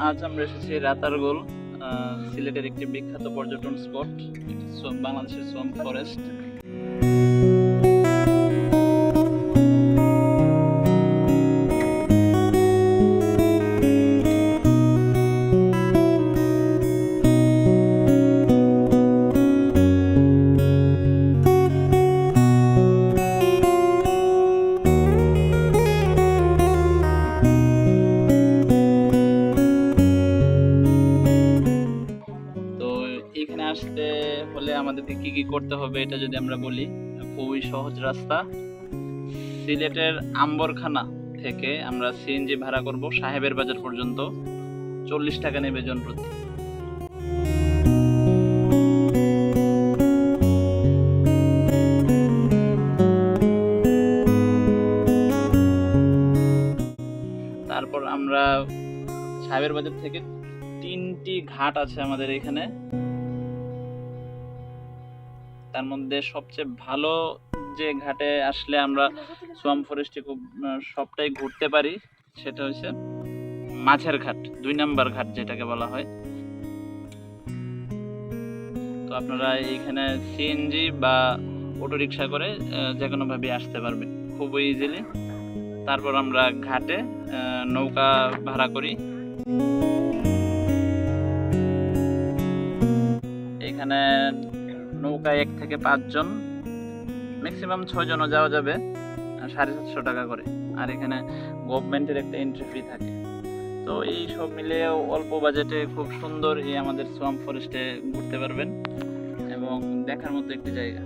আজ আমরা এসেছি রাতারগুল, সিলেটের একটি বিখ্যাত পর্যটন স্পট, বাংলাদেশের সোয়াম্প ফরেস্ট। তো এখানে আসতে হলে আমাদেরকে কি কি করতে হবে এটা যদি আমরা বলি, খুবই সহজ রাস্তা। সিলেটের আম্বরখানা থেকে আমরা সিএনজি ভাড়া করব সাহেবের বাজার পর্যন্ত, 40 টাকা নেবে জন প্রতি। তারপর আমরা সাহেবের বাজার থেকে 3টি ঘাট আছে আমাদের এখানে। তার মধ্যে সবচেয়ে ভালো যে ঘাটে আসলে আমরা সোয়াম্প ফরেস্টে খুব সবটাই ঘুরতে পারি সেটা হচ্ছে মাঝের ঘাট, 2 নাম্বার ঘাট যেটাকে বলা হয়। তো আপনারা এইখানে সিএনজি বা অটো রিক্সা করে যে কোনো ভাবে আসতে পারবেন খুবই ইজিলি। তারপর আমরা ঘাটে নৌকা ভাড়া করি। এখানে নৌকায় 1 থেকে 5 জন, ম্যাক্সিমাম 6 জনও যাওয়া যাবে, 750 টাকা করে। আর এখানে গভর্নমেন্টের একটা এন্ট্রি ফি থাকে। তো এই সব মিলে অল্প বাজেটে খুব সুন্দর এই আমাদের সোয়াম্প ফরেস্টে ঘুরতে পারবেন এবং দেখার মতো একটি জায়গা।